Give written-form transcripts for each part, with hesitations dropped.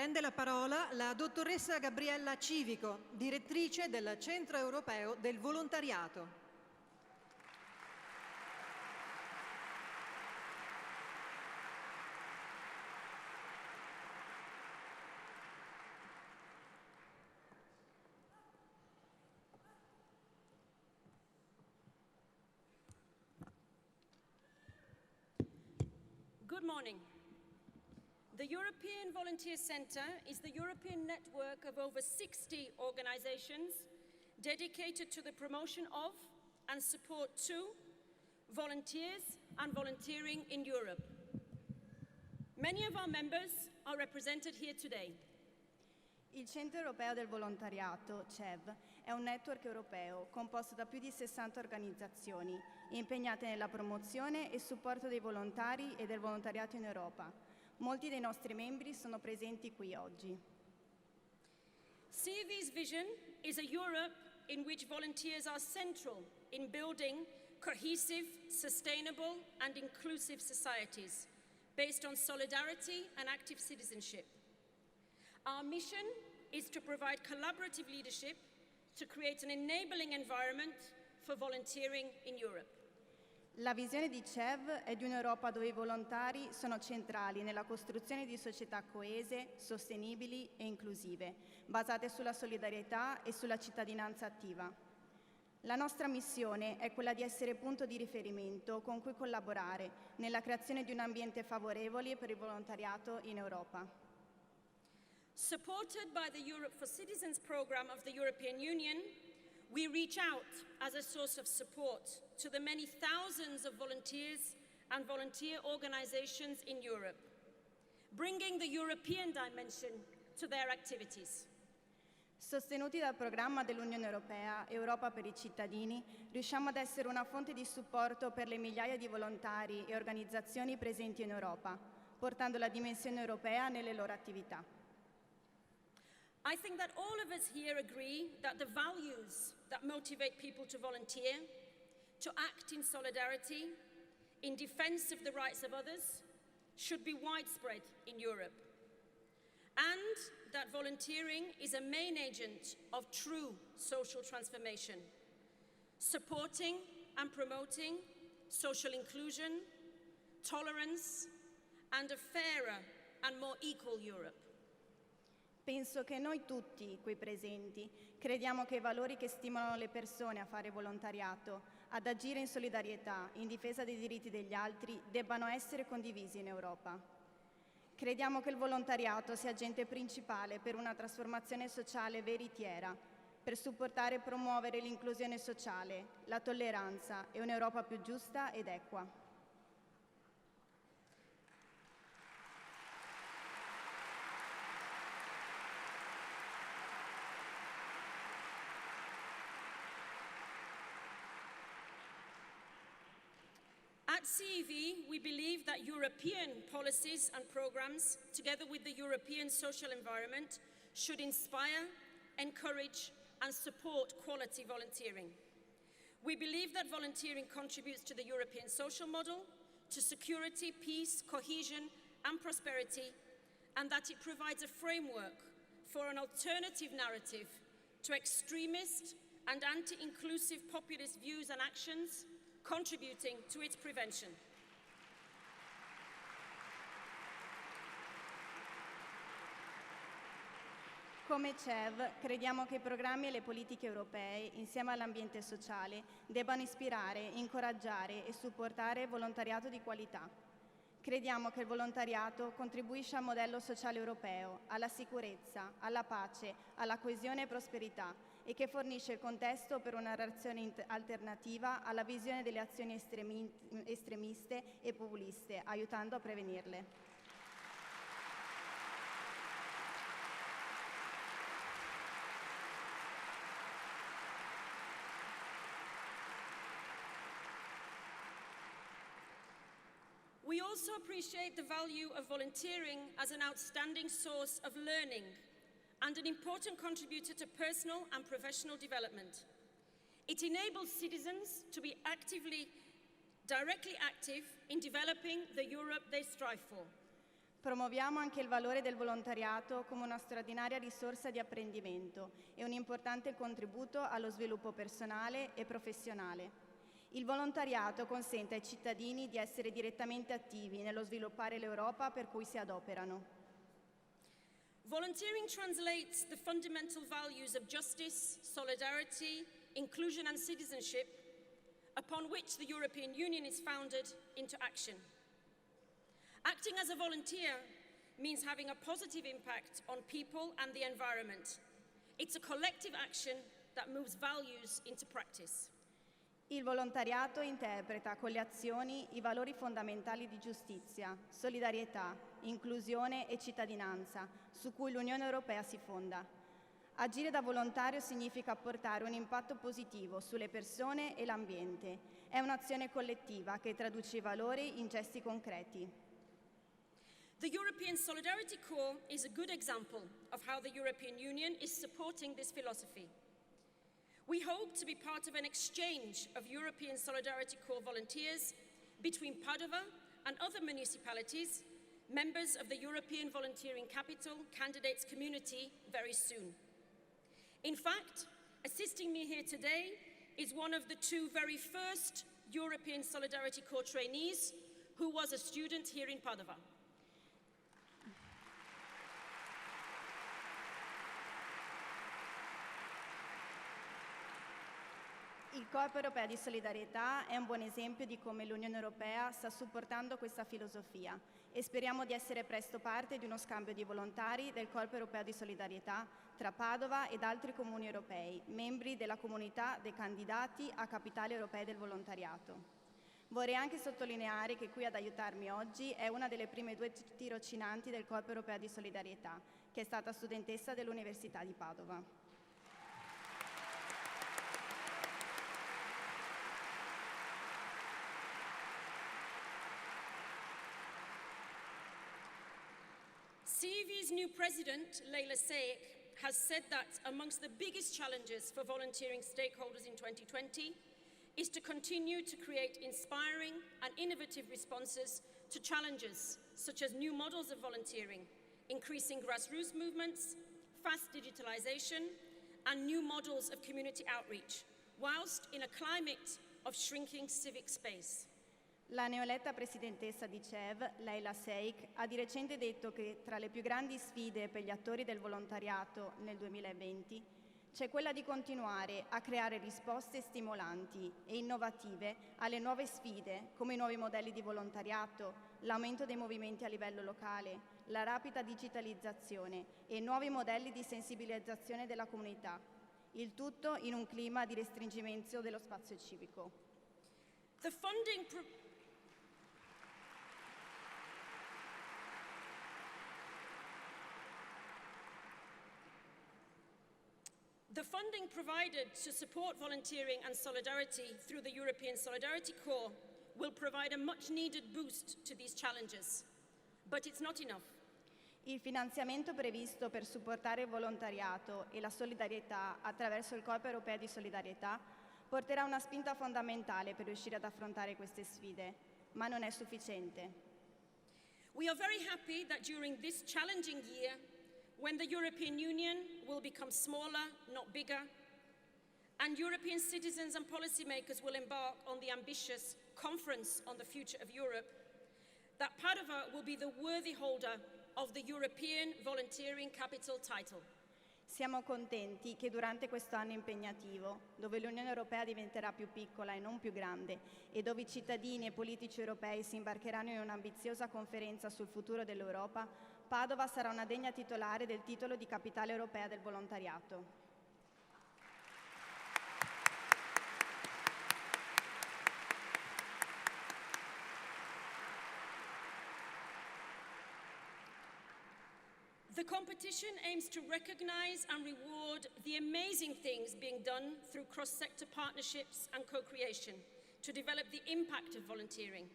Prende la parola la dottoressa Gabriella Civico, direttrice del Centro Europeo del Volontariato. Good morning. The European Volunteer Centre is the European network of over 60 organisations dedicated to the promotion of and support to volunteers and volunteering in Europe. Many of our members are represented here today. Il Centro Europeo del Volontariato, CEV, è un network europeo composto da più di 60 organizzazioni impegnate nella promozione e supporto dei volontari e del volontariato in Europa. Molti dei nostri membri sono presenti qui oggi. CEV's vision is a Europe in which volunteers are central in building cohesive, sustainable and inclusive societies based on solidarity and active citizenship. Our mission is to provide collaborative leadership to create an enabling environment for volunteering in Europe. La visione di CEV è di un'Europa dove i volontari sono centrali nella costruzione di società coese, sostenibili e inclusive, basate sulla solidarietà e sulla cittadinanza attiva. La nostra missione è quella di essere punto di riferimento con cui collaborare nella creazione di un ambiente favorevole per il volontariato in Europa. Supported by the Europe for Citizens programme of the European Union, we reach out as a source of support to the many thousands of volunteers and volunteer organisations in Europe, bringing the European dimension to their activities. Sostenuti dal programma dell'Unione Europea, Europa per i cittadini, riusciamo ad essere una fonte di supporto per le migliaia di volontari e organizzazioni presenti in Europa, portando la dimensione europea nelle loro attività. I think that all of us here agree that the values that motivate people to volunteer, to act in solidarity, in defence of the rights of others, should be widespread in Europe. And that volunteering is a main agent of true social transformation, supporting and promoting social inclusion, tolerance, and a fairer and more equal Europe. Penso che noi tutti qui presenti crediamo che i valori che stimolano le persone a fare volontariato, ad agire in solidarietà, in difesa dei diritti degli altri, debbano essere condivisi in Europa. Crediamo che il volontariato sia agente principale per una trasformazione sociale veritiera, per supportare e promuovere l'inclusione sociale, la tolleranza e un'Europa più giusta ed equa. At CEV, we believe that European policies and programmes, together with the European social environment, should inspire, encourage and support quality volunteering. We believe that volunteering contributes to the European social model, to security, peace, cohesion and prosperity, and that it provides a framework for an alternative narrative to extremist and anti-inclusive populist views and actions, contributing to its prevention. Come CEV crediamo che i programmi e le politiche europee, insieme all'ambiente sociale, debbano ispirare, incoraggiare e supportare volontariato di qualità. Crediamo che il volontariato contribuisce al modello sociale europeo, alla sicurezza, alla pace, alla coesione e prosperità e che fornisce il contesto per una reazione alternativa alla visione delle azioni estremiste e populiste, aiutando a prevenirle. We also appreciate the value of volunteering as an outstanding source of learning and an important contributor to personal and professional development. It enables citizens to be directly active in developing the Europe they strive for. Promuoviamo anche il valore del volontariato come una straordinaria risorsa di apprendimento e un importante contributo allo sviluppo personale e professionale. Il volontariato consente ai cittadini di essere direttamente attivi nello sviluppare l'Europa per cui si adoperano. Volunteering translates the fundamental values of justice, solidarity, inclusion and citizenship upon which the European Union is founded into action. Acting as a volunteer means having a positive impact on people and the environment. It's a collective action that moves values into practice. Il volontariato interpreta con le azioni i valori fondamentali di giustizia, solidarietà, inclusione e cittadinanza su cui l'Unione Europea si fonda. Agire da volontario significa apportare un impatto positivo sulle persone e l'ambiente. È un'azione collettiva che traduce i valori in gesti concreti. The European Solidarity Corps is a good example of how the European Union is supporting this philosophy. We hope to be part of an exchange of European Solidarity Corps volunteers between Padova and other municipalities, members of the European Volunteering Capital candidates community very soon. In fact, assisting me here today is one of the two very first European Solidarity Corps trainees who was a student here in Padova. Il Corpo Europeo di Solidarietà è un buon esempio di come l'Unione Europea sta supportando questa filosofia e speriamo di essere presto parte di uno scambio di volontari del Corpo Europeo di Solidarietà tra Padova ed altri comuni europei, membri della comunità dei candidati a capitali europee del volontariato. Vorrei anche sottolineare che qui ad aiutarmi oggi è una delle prime 2 tirocinanti del Corpo Europeo di Solidarietà, che è stata studentessa dell'Università di Padova. CEV's new president, Leila Sayek, has said that amongst the biggest challenges for volunteering stakeholders in 2020 is to continue to create inspiring and innovative responses to challenges such as new models of volunteering, increasing grassroots movements, fast digitalization, and new models of community outreach, whilst in a climate of shrinking civic space. La neoletta presidentessa di CEV, Leila Sayek, ha di recente detto che tra le più grandi sfide per gli attori del volontariato nel 2020 c'è quella di continuare a creare risposte stimolanti e innovative alle nuove sfide, come i nuovi modelli di volontariato, l'aumento dei movimenti a livello locale, la rapida digitalizzazione e nuovi modelli di sensibilizzazione della comunità. Il tutto in un clima di restringimento dello spazio civico. The funding provided to support volunteering and solidarity through the European Solidarity Corps will provide a much-needed boost to these challenges, but it's not enough. Il finanziamento previsto per supportare il volontariato e la solidarietà attraverso il Corpo Europeo di Solidarietà porterà una spinta fondamentale per riuscire ad affrontare queste sfide, ma non è sufficiente. We are very happy that during this challenging year, when the European Union will become smaller, not bigger, and European citizens and policymakers will embark on the ambitious Conference on the Future of Europe, that Padova will be the worthy holder of the European Volunteering Capital title. Siamo contenti che durante questo anno impegnativo, dove l'Unione Europea diventerà più piccola e non più grande, e dove i cittadini e politici europei si imbarcheranno in un'ambiziosa conferenza sul futuro dell'Europa, Padova sarà una degna titolare del titolo di Capitale Europea del Volontariato. The competition aims to recognize and reward the amazing things being done through cross-sector partnerships and co-creation to develop the impact of volunteering,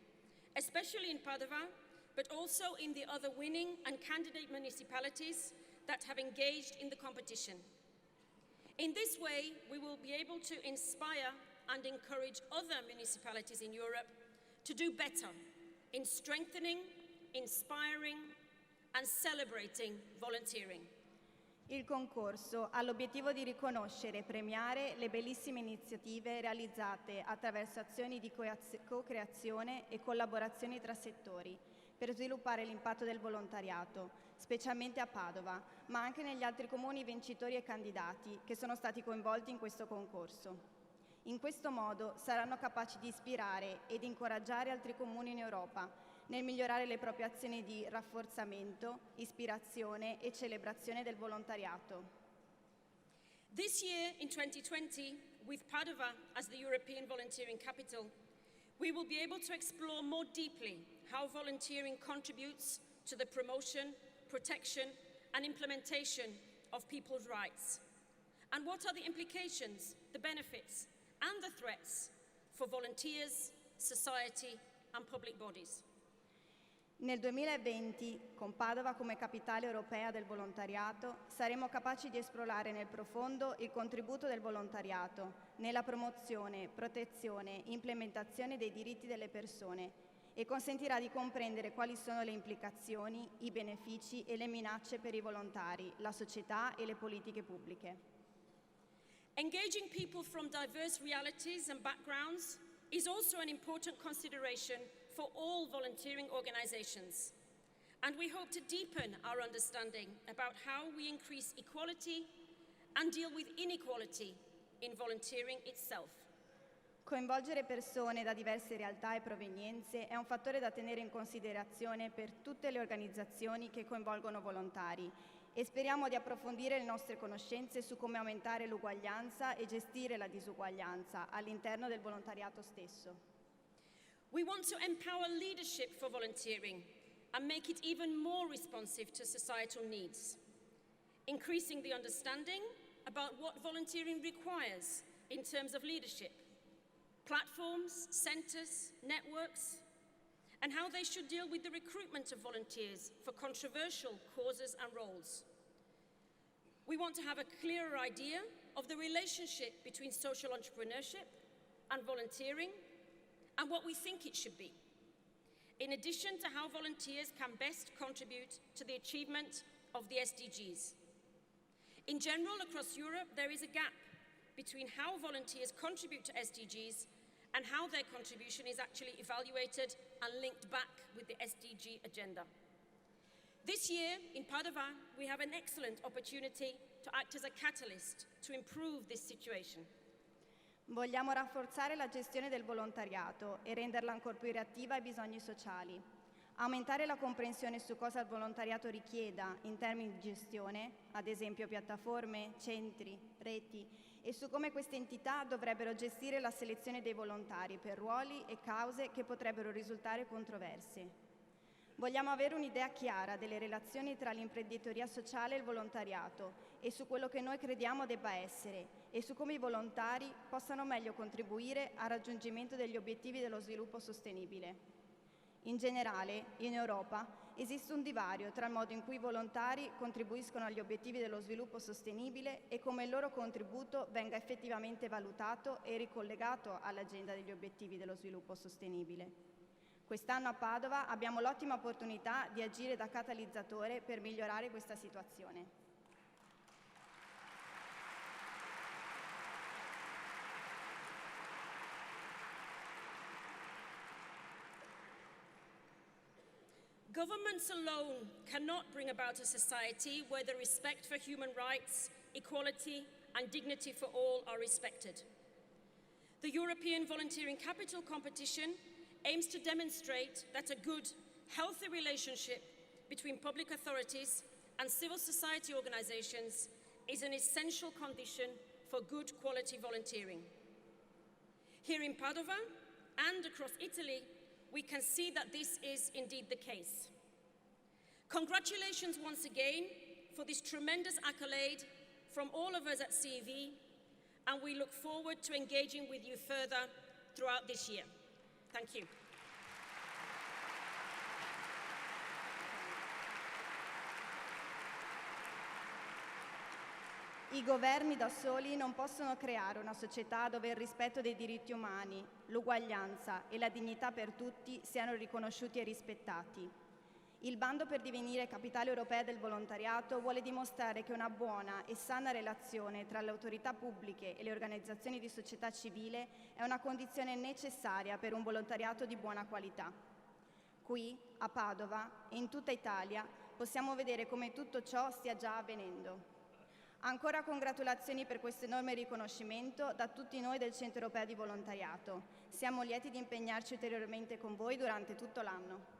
especially in Padova, but also in the other winning and candidate municipalities that have engaged in the competition. In this way, we will be able to inspire and encourage other municipalities in Europe to do better in strengthening, inspiring, and celebrating volunteering. Il concorso ha l'obiettivo di riconoscere e premiare le bellissime iniziative realizzate attraverso azioni di co-creazione e collaborazioni tra settori per sviluppare l'impatto del volontariato, specialmente a Padova, ma anche negli altri comuni vincitori e candidati che sono stati coinvolti in questo concorso. In questo modo saranno capaci di ispirare ed incoraggiare altri comuni in Europa nel migliorare le proprie azioni di rafforzamento, ispirazione e celebrazione del volontariato. This year, in 2020, with Padova as the European volunteering capital, we will be able to explore more deeply how volunteering contributes to the promotion, protection, and implementation of people's rights. And what are the implications, the benefits, and the threats for volunteers, society, and public bodies. Nel 2020, con Padova come capitale europea del volontariato, saremo capaci di esplorare nel profondo il contributo del volontariato nella promozione, protezione e implementazione dei diritti delle persone e consentirà di comprendere quali sono le implicazioni, i benefici e le minacce per i volontari, la società e le politiche pubbliche. Engaging people from diverse realities and backgrounds is also an important consideration for all volunteering organizations. And we hope to deepen our understanding about how we increase equality and deal with inequality in volunteering itself. Coinvolgere persone da diverse realtà e provenienze è un fattore da tenere in considerazione per tutte le organizzazioni che coinvolgono volontari e speriamo di approfondire le nostre conoscenze su come aumentare l'uguaglianza e gestire la disuguaglianza all'interno del volontariato stesso. We want to empower leadership for volunteering and make it even more responsive to societal needs, increasing the understanding about what volunteering requires in terms of leadership, platforms, centres, networks, and how they should deal with the recruitment of volunteers for controversial causes and roles. We want to have a clearer idea of the relationship between social entrepreneurship and volunteering and what we think it should be, in addition to how volunteers can best contribute to the achievement of the SDGs. In general, across Europe, there is a gap between how volunteers contribute to SDGs and how their contribution is actually evaluated and linked back with the SDG agenda. This year, in Padova, we have an excellent opportunity to act as a catalyst to improve this situation. Vogliamo rafforzare la gestione del volontariato e renderla ancora più reattiva ai bisogni sociali. Aumentare la comprensione su cosa il volontariato richieda in termini di gestione, ad esempio piattaforme, centri, reti, e su come queste entità dovrebbero gestire la selezione dei volontari per ruoli e cause che potrebbero risultare controverse. Vogliamo avere un'idea chiara delle relazioni tra l'imprenditoria sociale e il volontariato e su quello che noi crediamo debba essere e su come i volontari possano meglio contribuire al raggiungimento degli obiettivi dello sviluppo sostenibile. In generale, in Europa, esiste un divario tra il modo in cui i volontari contribuiscono agli obiettivi dello sviluppo sostenibile e come il loro contributo venga effettivamente valutato e ricollegato all'agenda degli obiettivi dello sviluppo sostenibile. Quest'anno a Padova abbiamo l'ottima opportunità di agire da catalizzatore per migliorare questa situazione. Governments alone cannot bring about a society where the respect for human rights, equality, and dignity for all are respected. The European Volunteering Capital competition aims to demonstrate that a good, healthy relationship between public authorities and civil society organizations is an essential condition for good quality volunteering. Here in Padova and across Italy, we can see that this is indeed the case. Congratulations once again for this tremendous accolade from all of us at CEV, and we look forward to engaging with you further throughout this year. Thank you. I governi da soli non possono creare una società dove il rispetto dei diritti umani, l'uguaglianza e la dignità per tutti siano riconosciuti e rispettati. Il bando per divenire capitale europea del volontariato vuole dimostrare che una buona e sana relazione tra le autorità pubbliche e le organizzazioni di società civile è una condizione necessaria per un volontariato di buona qualità. Qui, a Padova e in tutta Italia, possiamo vedere come tutto ciò stia già avvenendo. Ancora congratulazioni per questo enorme riconoscimento da tutti noi del Centro Europeo di Volontariato. Siamo lieti di impegnarci ulteriormente con voi durante tutto l'anno.